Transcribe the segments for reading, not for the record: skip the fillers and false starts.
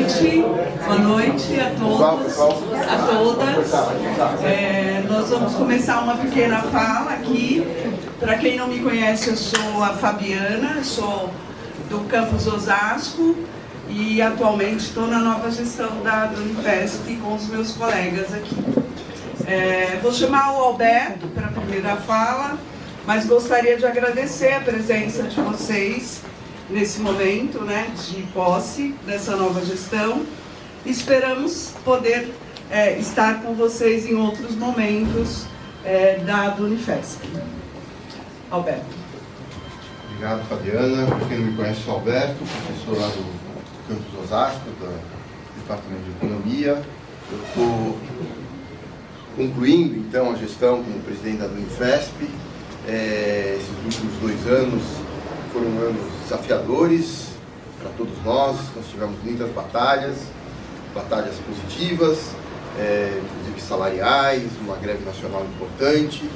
Boa noite a todos, a todas. Nós vamos começar uma pequena fala aqui. Para quem não me conhece, eu sou a Fabiana, sou do campus Osasco e atualmente estou na nova gestão da Unifesp com os meus colegas aqui. Vou chamar o Alberto para a primeira fala, mas gostaria de agradecer a presença de vocês nesse momento, né, de posse dessa nova gestão. Esperamos poder estar com vocês em outros momentos da Unifesp. Alberto. Obrigado, Fabiana. Para quem não me conhece, sou Alberto, professor lá do campus Osasco, do Departamento de Economia. Eu estou concluindo, então, a gestão como presidente da Unifesp. Esses últimos 2 anos foram anos desafiadores para todos nós. Nós tivemos muitas batalhas positivas, inclusive salariais, uma greve nacional importante.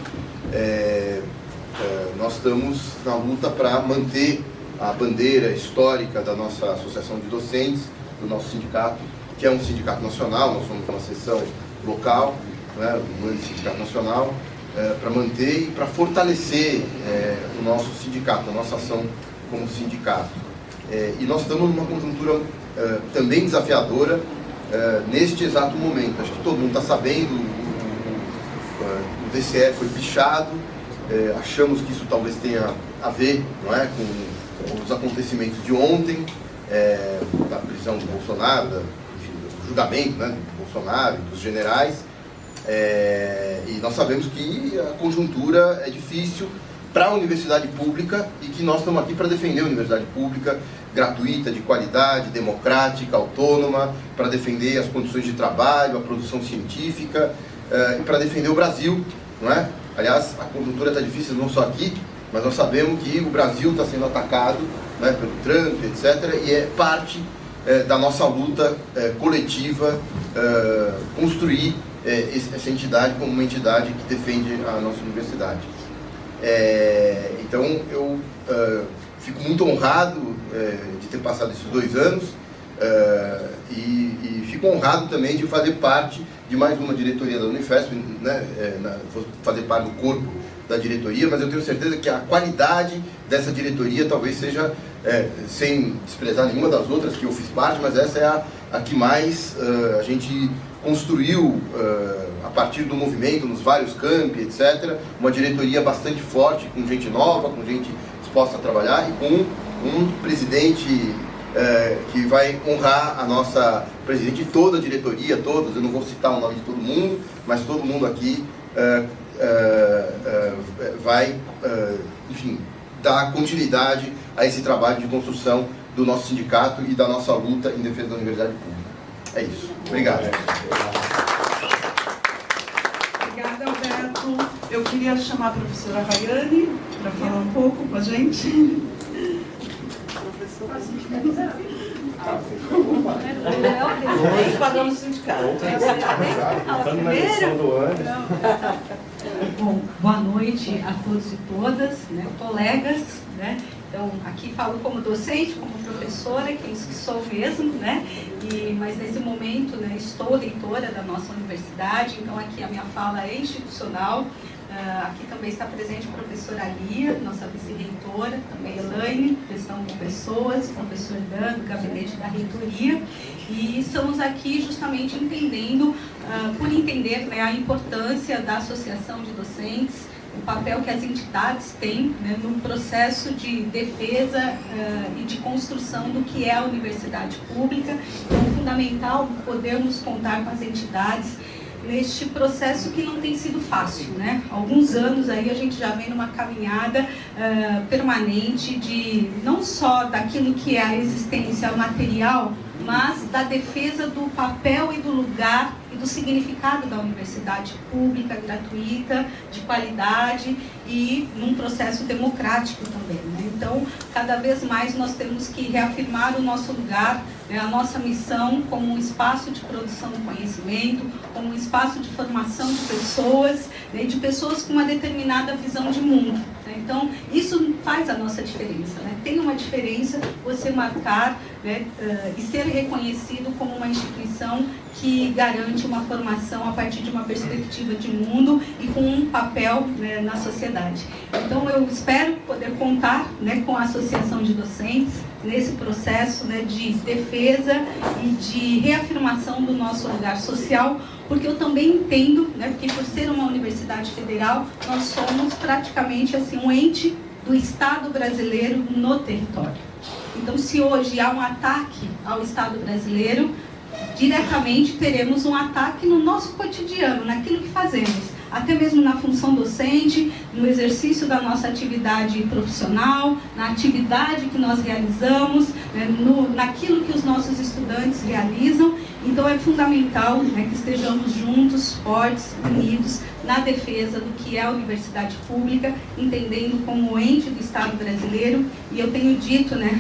Nós estamos na luta para manter a bandeira histórica da nossa associação de docentes, do nosso sindicato, que é um sindicato nacional. Nós somos uma seção local, né, um grande sindicato nacional, para manter e para fortalecer o nosso sindicato, a nossa ação como sindicato. E nós estamos numa conjuntura também desafiadora neste exato momento. Acho que todo mundo está sabendo, o DCE foi pichado, achamos que isso talvez tenha a ver, não é, com os acontecimentos de ontem, da prisão do Bolsonaro, enfim, do julgamento, né, do Bolsonaro e dos generais. E nós sabemos que a conjuntura é difícil para a universidade pública e que nós estamos aqui para defender a universidade pública gratuita, de qualidade, democrática, autônoma, para defender as condições de trabalho, a produção científica e para defender o Brasil, não é? Aliás, a conjuntura está difícil não só aqui, mas nós sabemos que o Brasil está sendo atacado, né, pelo Trump, etc., e é parte da nossa luta coletiva construir essa entidade como uma entidade que defende a nossa universidade. Então, eu fico muito honrado de ter passado esses 2 anos e fico honrado também de fazer parte de mais uma diretoria da Unifesp, né, vou fazer parte do corpo da diretoria, mas eu tenho certeza que a qualidade dessa diretoria talvez seja, sem desprezar nenhuma das outras que eu fiz parte, mas essa é a que mais a gente construiu a partir do movimento, nos vários campi, etc. Uma diretoria bastante forte, com gente nova, com gente disposta a trabalhar e com um presidente que vai honrar a nossa presidente e toda a diretoria, todos, eu não vou citar o nome de todo mundo, mas todo mundo aqui vai, enfim, dar continuidade a esse trabalho de construção do nosso sindicato e da nossa luta em defesa da universidade pública. É isso. Obrigado. Obrigada, Alberto. Eu queria chamar a professora Rayane para falar um pouco com a gente. Nós pagamos o sindicato. Estamos na edição do ano. Bom, boa noite a todos e todas, né, colegas, né? Então, aqui falo como docente, como professora, que é isso que sou mesmo, né? Mas nesse momento, né, estou reitora da nossa universidade, então aqui a minha fala é institucional. Aqui também está presente a professora Lia, nossa vice-reitora, também Elaine, gestão de pessoas, professor Dan, do gabinete da reitoria. E estamos aqui justamente entendendo, por entender, né, a importância da associação de docentes, o papel que as entidades têm, né, no processo de defesa e de construção do que é a universidade pública. Então, é fundamental podermos contar com as entidades neste processo que não tem sido fácil, né? Há alguns anos aí a gente já vem numa caminhada permanente de não só daquilo que é a existência material, mas da defesa do papel e do lugar e do significado da universidade pública, gratuita, de qualidade e num processo democrático também, né? Então, cada vez mais nós temos que reafirmar o nosso lugar, né, a nossa missão como um espaço de produção do conhecimento, como um espaço de formação de pessoas, né, de pessoas com uma determinada visão de mundo, né? Então, isso faz a nossa diferença, né? Tem uma diferença você marcar, né, e ser reconhecido como uma instituição que garante uma formação a partir de uma perspectiva de mundo e com um papel, né, na sociedade. Então, eu espero poder contar, né, com a Associação de Docentes nesse processo, né, de defesa e de reafirmação do nosso lugar social, porque eu também entendo, né, porque por ser uma universidade federal, nós somos praticamente assim, um ente do Estado brasileiro no território. Então, se hoje há um ataque ao Estado brasileiro, diretamente teremos um ataque no nosso cotidiano, naquilo que fazemos, até mesmo na função docente, no exercício da nossa atividade profissional, na atividade que nós realizamos, né, naquilo que os nossos estudantes realizam. Então é fundamental, né, que estejamos juntos, fortes, unidos, na defesa do que é a universidade pública, entendendo como ente do Estado brasileiro. E eu tenho dito, né,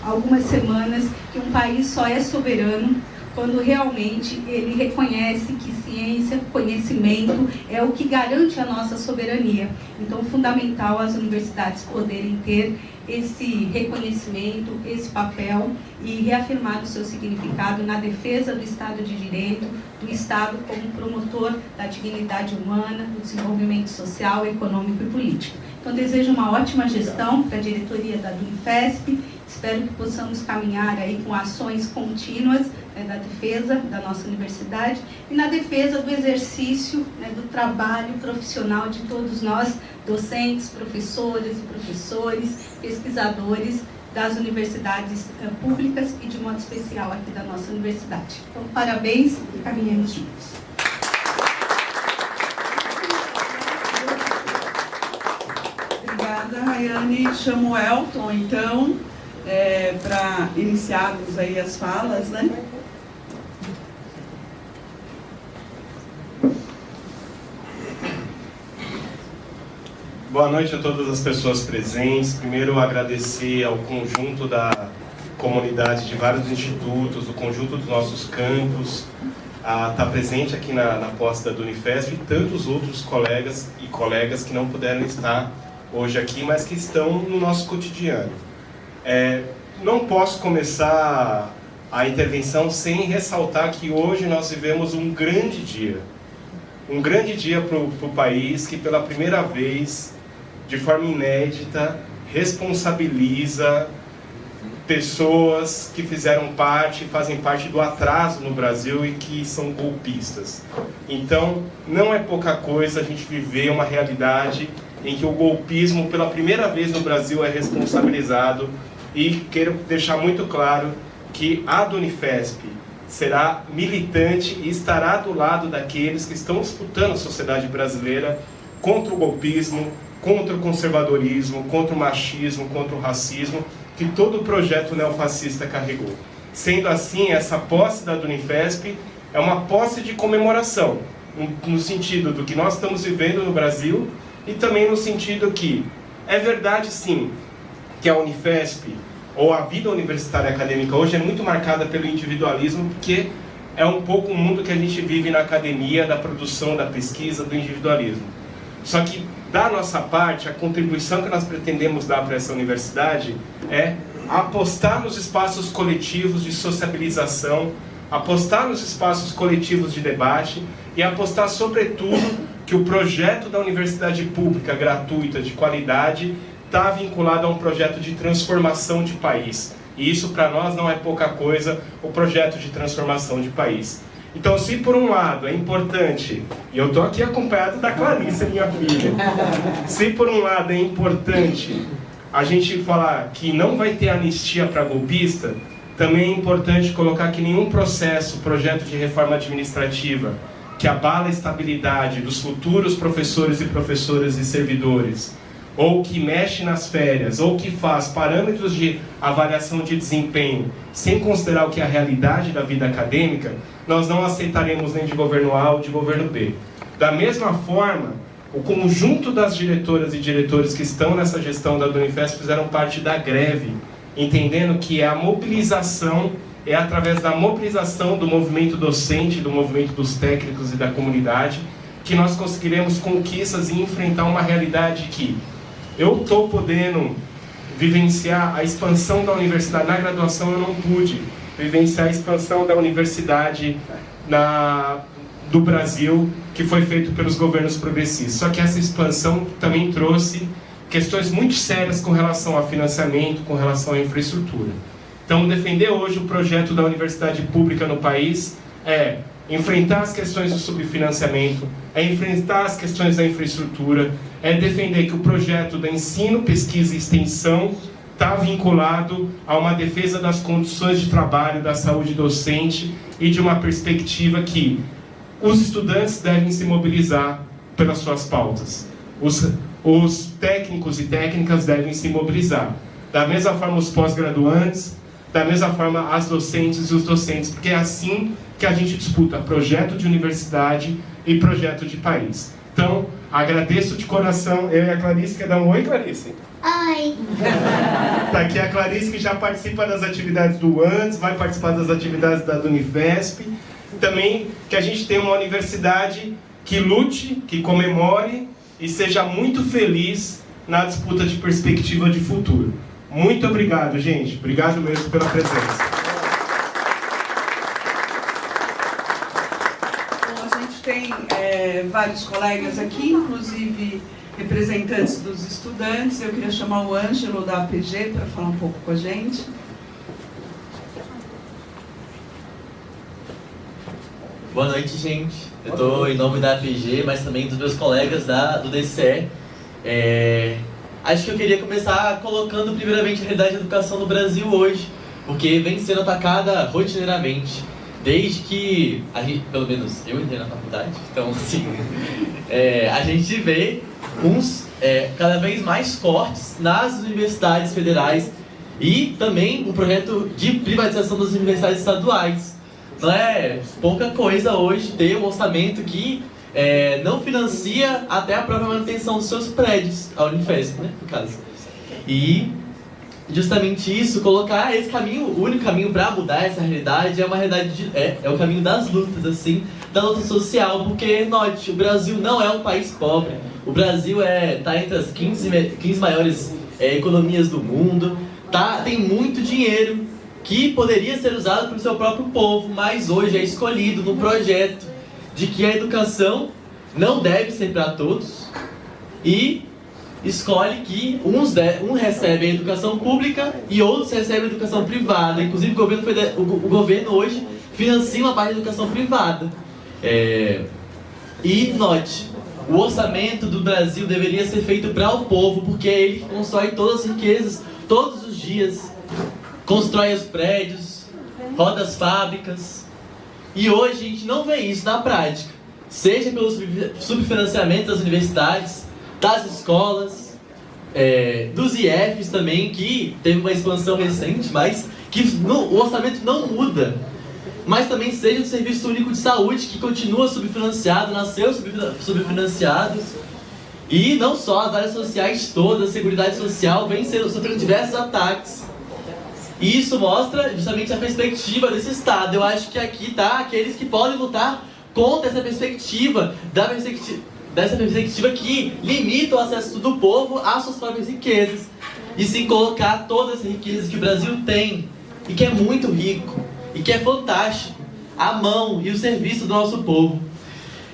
há algumas semanas, que um país só é soberano quando realmente ele reconhece que ciência, conhecimento é o que garante a nossa soberania. Então, fundamental as universidades poderem ter esse reconhecimento, esse papel e reafirmar o seu significado na defesa do Estado de Direito, do Estado como promotor da dignidade humana, do desenvolvimento social, econômico e político. Então, desejo uma ótima gestão para a diretoria da Unifesp. Espero que possamos caminhar aí com ações contínuas, né, da defesa da nossa universidade e na defesa do exercício, né, do trabalho profissional de todos nós, docentes, professoras e professores, pesquisadores das universidades públicas e de modo especial aqui da nossa universidade. Então, parabéns e caminhemos juntos. Obrigada, Rayane. Chamo o Elton, então, para iniciarmos aí as falas, né? Boa noite a todas as pessoas presentes. Primeiro, agradecer ao conjunto da comunidade de vários institutos, do conjunto dos nossos campos, a estar presente aqui na posse da Unifesp e tantos outros colegas e colegas que não puderam estar hoje aqui, mas que estão no nosso cotidiano. Não posso começar a intervenção sem ressaltar que hoje nós vivemos um grande dia para o país, que pela primeira vez, de forma inédita, responsabiliza pessoas que fazem parte do atraso no Brasil e que são golpistas. Então, não é pouca coisa a gente viver uma realidade em que o golpismo, pela primeira vez no Brasil, é responsabilizado. E quero deixar muito claro que a Unifesp será militante e estará do lado daqueles que estão disputando a sociedade brasileira contra o golpismo, contra o conservadorismo, contra o machismo, contra o racismo, que todo o projeto neofascista carregou. Sendo assim, essa posse da Unifesp é uma posse de comemoração, no sentido do que nós estamos vivendo no Brasil e também no sentido que é verdade, sim, que a Unifesp, ou a vida universitária acadêmica hoje é muito marcada pelo individualismo, porque é um pouco o mundo que a gente vive na academia, da produção, da pesquisa, do individualismo. Só que, da nossa parte, a contribuição que nós pretendemos dar para essa universidade é apostar nos espaços coletivos de sociabilização, apostar nos espaços coletivos de debate e apostar, sobretudo, que o projeto da universidade pública, gratuita, de qualidade, está vinculado a um projeto de transformação de país. E isso, para nós, não é pouca coisa, o projeto de transformação de país. Então, se por um lado é importante, e eu estou aqui acompanhado da Clarice, minha filha, se por um lado é importante a gente falar que não vai ter anistia para golpista, também é importante colocar que nenhum projeto de reforma administrativa que abala a estabilidade dos futuros professores e professoras e servidores, ou que mexe nas férias, ou que faz parâmetros de avaliação de desempenho sem considerar o que é a realidade da vida acadêmica, nós não aceitaremos nem de governo A ou de governo B. Da mesma forma, o conjunto das diretoras e diretores que estão nessa gestão da Unifesp fizeram parte da greve, entendendo que a mobilização é através da mobilização do movimento docente, do movimento dos técnicos e da comunidade, que nós conseguiremos conquistas e enfrentar uma realidade que eu estou podendo vivenciar a expansão da universidade. Na graduação eu não pude vivenciar a expansão da universidade do Brasil, que foi feito pelos governos progressistas. Só que essa expansão também trouxe questões muito sérias com relação a financiamento, com relação à infraestrutura. Então, defender hoje o projeto da universidade pública no país é enfrentar as questões do subfinanciamento, é enfrentar as questões da infraestrutura, é defender que o projeto da ensino, pesquisa e extensão está vinculado a uma defesa das condições de trabalho, da saúde docente e de uma perspectiva que os estudantes devem se mobilizar pelas suas pautas. Os técnicos e técnicas devem se mobilizar. Da mesma forma os pós-graduantes, da mesma forma as docentes e os docentes, porque é assim que a gente disputa projeto de universidade e projeto de país. Então, agradeço de coração. Eu e a Clarice, quer dar um oi, Clarice? Oi! Tá aqui a Clarice, que já participa das atividades do UANDS, vai participar das atividades da Unifesp. Também que a gente tenha uma universidade que lute, que comemore e seja muito feliz na disputa de perspectiva de futuro. Muito obrigado, gente. Obrigado mesmo pela presença. Bom, a gente tem vários colegas aqui, inclusive representantes dos estudantes. Eu queria chamar o Ângelo da APG para falar um pouco com a gente. Boa noite, gente. Eu estou em nome da APG, mas também dos meus colegas do DCE. Acho que eu queria começar colocando primeiramente a realidade da educação no Brasil hoje, porque vem sendo atacada rotineiramente, desde que, pelo menos eu entrei na faculdade, então assim, a gente vê cada vez mais cortes nas universidades federais e também um projeto de privatização das universidades estaduais. Não é pouca coisa hoje ter um orçamento que não financia até a própria manutenção dos seus prédios, a Unifesp, né, no caso. E justamente isso, colocar esse caminho, o único caminho para mudar essa realidade é uma realidade é o caminho das lutas, assim, da luta social, porque, note, o Brasil não é um país pobre. O Brasil está entre as 15 maiores economias do mundo, tem muito dinheiro que poderia ser usado pelo seu próprio povo, mas hoje é escolhido no projeto de que a educação não deve ser para todos e escolhe que uns recebem a educação pública e outros recebem a educação privada. Inclusive o governo hoje financia uma parte da educação privada. E note, o orçamento do Brasil deveria ser feito para o povo, porque é ele que constrói todas as riquezas todos os dias. Constrói os prédios, roda as fábricas. E hoje a gente não vê isso na prática. Seja pelo subfinanciamento das universidades, das escolas, dos IFs também, que teve uma expansão recente, mas que o orçamento não muda. Mas também seja do Serviço Único de Saúde, que continua subfinanciado, nasceu subfinanciado. E não só, as áreas sociais todas, a Seguridade Social, vem sofrendo diversos ataques. E isso mostra justamente a perspectiva desse Estado. Eu acho que aqui tá aqueles que podem lutar contra essa perspectiva, dessa perspectiva que limita o acesso do povo às suas próprias riquezas. E sim colocar todas as riquezas que o Brasil tem, e que é muito rico, e que é fantástico, a mão e o serviço do nosso povo.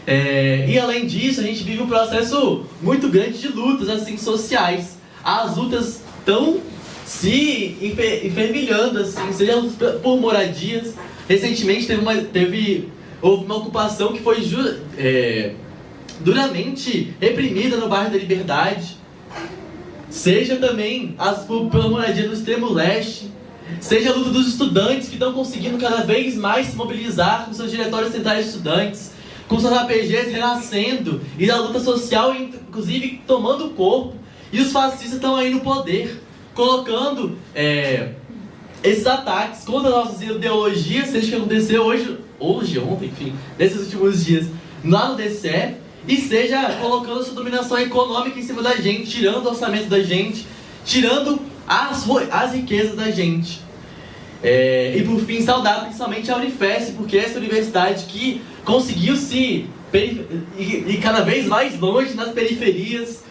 E além disso, a gente vive um processo muito grande de lutas assim, sociais. As lutas estão se enfervilhando, assim, seja por moradias. Recentemente houve uma ocupação que foi duramente reprimida no bairro da Liberdade. Seja também pela moradia no extremo leste. Seja a luta dos estudantes que estão conseguindo cada vez mais se mobilizar com seus diretórios centrais de estudantes, com seus APGs renascendo, e a luta social, inclusive, tomando corpo. E os fascistas estão aí no poder, colocando esses ataques contra nossas ideologias, seja que aconteceu ontem, enfim, nesses últimos dias, lá no DCE, e seja colocando sua dominação econômica em cima da gente, tirando o orçamento da gente, tirando as riquezas da gente. E por fim, saudar principalmente a Unifesp, porque essa universidade que conseguiu se ir cada vez mais longe nas periferias,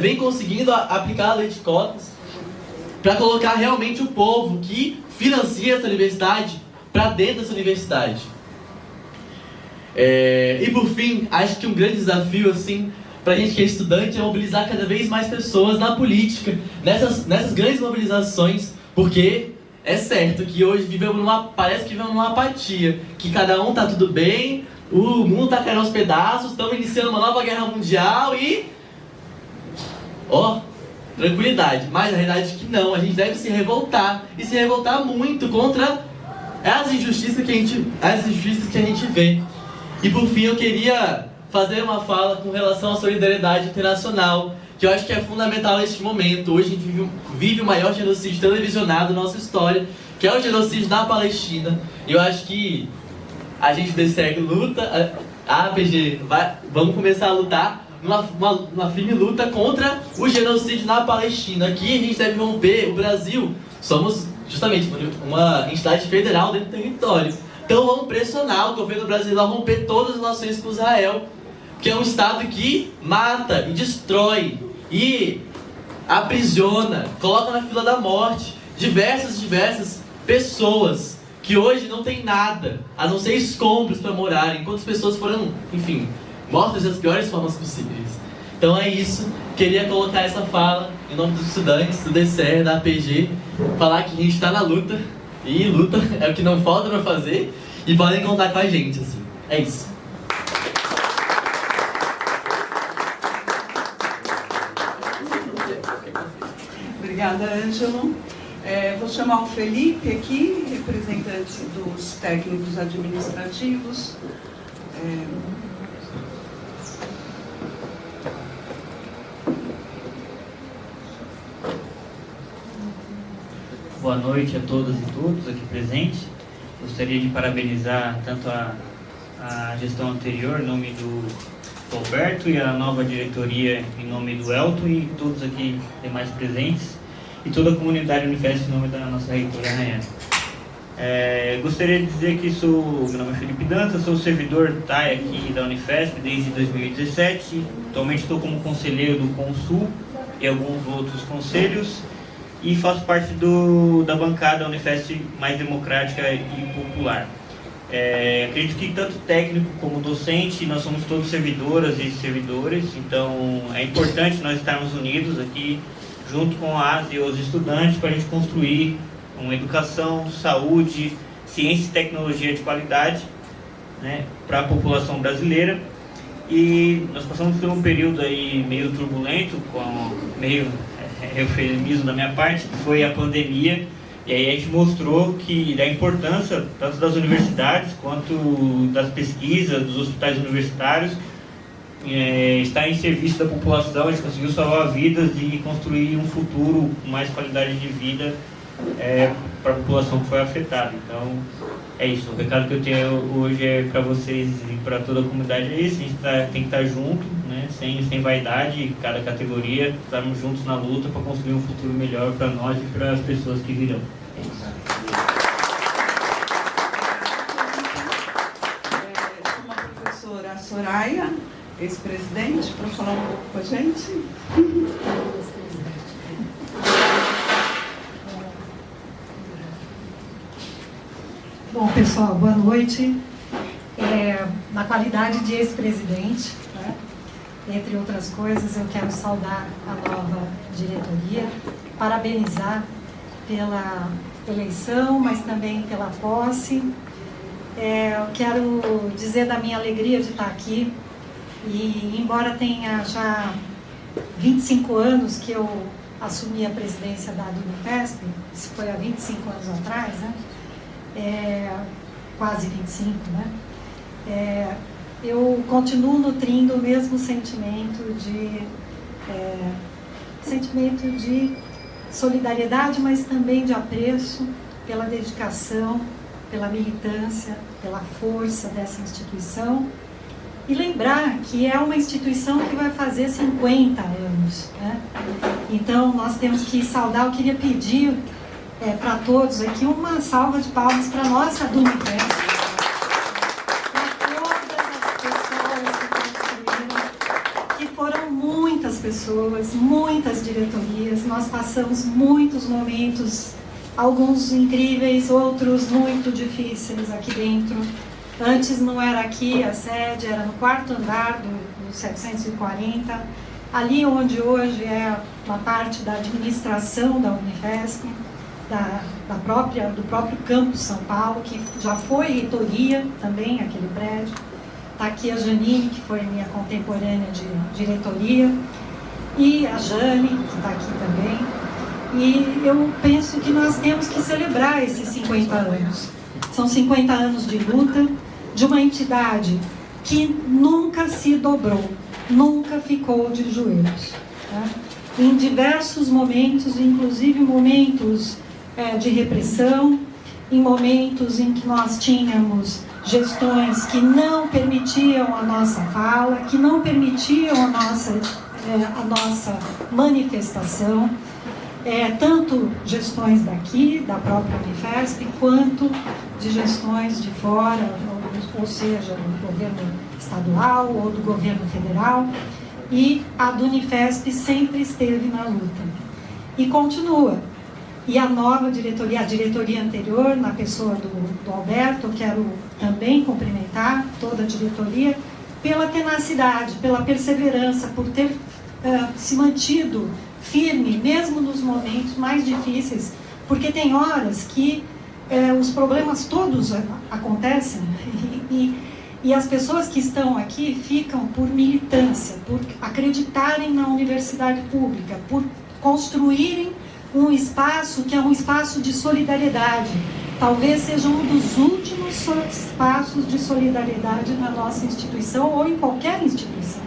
vem conseguindo aplicar a lei de cotas para colocar realmente o povo que financia essa universidade para dentro dessa universidade. E por fim, acho que um grande desafio assim, para a gente que é estudante é mobilizar cada vez mais pessoas na política, nessas grandes mobilizações, porque é certo que hoje parece que vivemos numa apatia, que cada um tá tudo bem, o mundo tá caindo aos pedaços, estamos iniciando uma nova guerra mundial e... tranquilidade. Mas a realidade é que não, a gente deve se revoltar, e se revoltar muito contra as injustiças que a gente vê. E por fim eu queria fazer uma fala com relação à solidariedade internacional, que eu acho que é fundamental neste momento. Hoje a gente vive o maior genocídio televisionado da nossa história, que é o genocídio na Palestina. E eu acho que a gente do DCE luta, a APG, vamos começar a lutar uma firme luta contra o genocídio na Palestina. Aqui a gente deve romper, o Brasil, somos justamente uma entidade federal dentro do território. Então vamos pressionar o governo brasileiro a romper todas as relações com Israel, que é um Estado que mata e destrói e aprisiona, coloca na fila da morte diversas pessoas que hoje não tem nada, a não ser escombros para morarem, enquanto as pessoas foram, enfim, mortas das piores formas possíveis. Então é isso, queria colocar essa fala em nome dos estudantes do DCE, da APG, falar que a gente está na luta, e luta é o que não falta para fazer, e podem contar com a gente, assim, é isso. Obrigada, Ângelo. Vou chamar o Felipe aqui, representante dos técnicos administrativos. Boa noite a todas e todos aqui presentes. Gostaria de parabenizar tanto a gestão anterior, em nome do Roberto, e a nova diretoria, em nome do Elton, e todos aqui demais presentes, e toda a comunidade Unifesp, em nome da nossa reitora Rayane. Gostaria de dizer que meu nome é Felipe Dantas, sou servidor TAI aqui da Unifesp desde 2017. Atualmente estou como conselheiro do Consul e alguns outros conselhos, e faço parte da bancada Unifesp mais democrática e popular. Acredito que tanto técnico como docente, nós somos todos servidoras e servidores, então é importante nós estarmos unidos aqui, junto com as e os estudantes, para a gente construir uma educação, saúde, ciência e tecnologia de qualidade, né, para a população brasileira. E nós passamos por um período aí meio turbulento, meio eufemismo da minha parte, que foi a pandemia. E aí a gente mostrou da importância tanto das universidades quanto das pesquisas, dos hospitais universitários, estar em serviço da população. A gente conseguiu salvar vidas e construir um futuro com mais qualidade de vida para a população que foi afetada. Então é isso, o recado que eu tenho hoje para vocês e para toda a comunidade é isso. A gente tem que estar junto, né, sem vaidade, cada categoria, estarmos juntos na luta para construir um futuro melhor para nós e para as pessoas que virão. É isso. Chama a professora Soraya, ex-presidente, para falar um pouco com a gente. Bom, pessoal, boa noite. Na qualidade de ex-presidente, né, entre outras coisas, eu quero saudar a nova diretoria, parabenizar pela eleição, mas também pela posse. Eu quero dizer da minha alegria de estar aqui, e embora tenha já 25 anos que eu assumi a presidência da Unifesp, isso foi há 25 anos atrás, né? Quase 25, né? Eu continuo nutrindo o mesmo sentimento de sentimento de solidariedade, mas também de apreço pela dedicação, pela militância, pela força dessa instituição. E lembrar que é uma instituição que vai fazer 50 anos, né? Então, nós temos que saudar. Eu queria pedir para todos aqui uma salva de palmas para a nossa Dunifesp, para todas as pessoas que construíram, que foram muitas pessoas, muitas diretorias. Nós passamos muitos momentos, alguns incríveis, outros muito difíceis aqui dentro. Antes não era aqui a sede, era no 4º andar do 740, ali onde hoje é uma parte da administração da Unifesp, do próprio campus São Paulo, que já foi reitoria também, aquele prédio. Está aqui a Janine, que foi minha contemporânea de diretoria, e a Jane, que está aqui também. E eu penso que nós temos que celebrar esses 50 anos. São 50 anos de luta, de uma entidade que nunca se dobrou, nunca ficou de joelhos. Tá? Em diversos momentos, inclusive momentos de repressão, em momentos em que nós tínhamos gestões que não permitiam a nossa fala, que não permitiam a nossa manifestação, tanto gestões daqui, da própria Unifesp, quanto de gestões de fora, ou seja, do governo estadual ou do governo federal, e a Unifesp sempre esteve na luta. E continua. E a nova diretoria, a diretoria anterior, na pessoa do Alberto, eu quero também cumprimentar toda a diretoria pela tenacidade, pela perseverança, por ter se mantido firme, mesmo nos momentos mais difíceis, porque tem horas que os problemas todos acontecem e as pessoas que estão aqui ficam por militância, por acreditarem na universidade pública, por construírem um espaço que é um espaço de solidariedade. Talvez seja um dos últimos espaços de solidariedade na nossa instituição ou em qualquer instituição.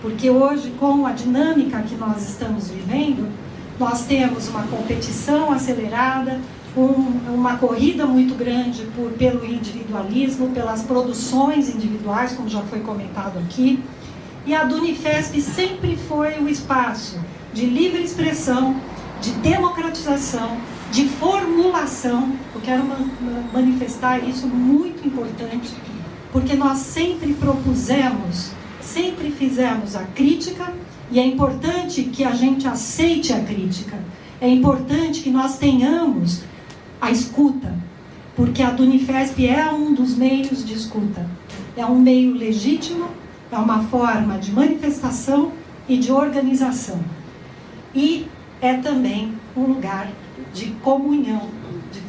Porque hoje, com a dinâmica que nós estamos vivendo, nós temos uma competição acelerada, uma corrida muito grande pelo individualismo, pelas produções individuais, como já foi comentado aqui. E a Unifesp sempre foi o espaço de livre expressão, de democratização, de formulação. Eu quero manifestar isso muito importante, porque nós sempre propusemos, sempre fizemos a crítica, e é importante que a gente aceite a crítica. É importante que nós tenhamos a escuta, porque a Unifesp é um dos meios de escuta. É um meio legítimo, é uma forma de manifestação e de organização. E é também um lugar de comunhão, de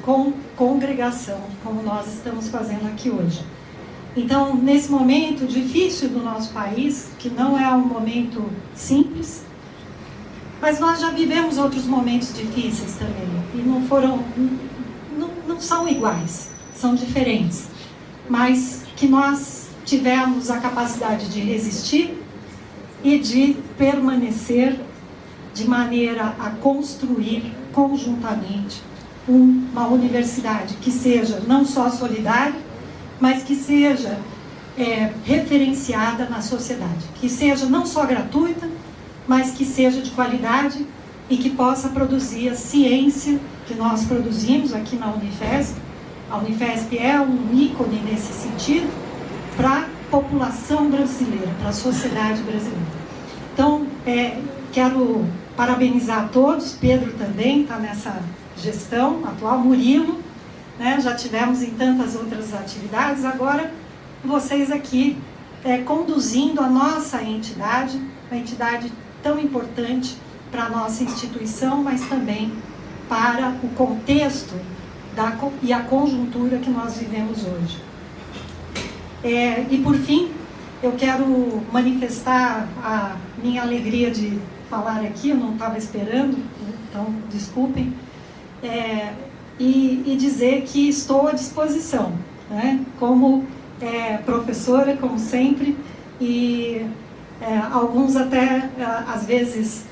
congregação, como nós estamos fazendo aqui hoje. Então, nesse momento difícil do nosso país, que não é um momento simples, mas nós já vivemos outros momentos difíceis também, e não são iguais, são diferentes, mas que nós tivemos a capacidade de resistir e de permanecer de maneira a construir conjuntamente uma universidade que seja não só solidária, mas que seja referenciada na sociedade, que seja não só gratuita, mas que seja de qualidade e que possa produzir a ciência que nós produzimos aqui na Unifesp. A Unifesp é um ícone nesse sentido para a população brasileira, para a sociedade brasileira. Então, quero parabenizar a todos. Pedro também está nessa gestão atual, Murilo, né? Já tivemos em tantas outras atividades, agora vocês aqui conduzindo a nossa entidade, uma entidade tão importante para a nossa instituição, mas também para o contexto e a conjuntura que nós vivemos hoje. E por fim, eu quero manifestar a minha alegria de falar aqui, eu não estava esperando, então desculpem, e dizer que estou à disposição, né? Como professora, como sempre, e alguns até, às vezes,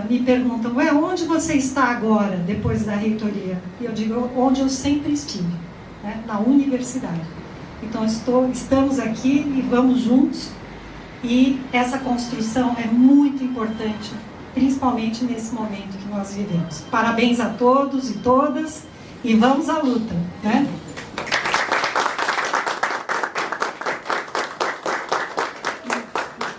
me perguntam, onde você está agora, depois da reitoria? E eu digo, onde eu sempre estive, né? Na universidade. Então, estamos aqui e vamos juntos, e essa construção é muito importante, principalmente nesse momento que nós vivemos. Parabéns a todos e todas, e vamos à luta, né?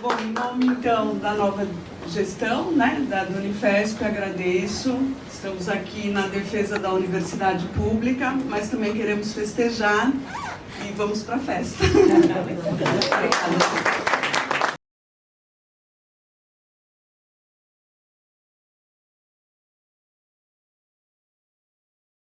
Bom, em nome, então, da nova gestão, né, da Unifesp, agradeço. Estamos aqui na defesa da universidade pública, mas também queremos festejar e vamos para a festa. Obrigada.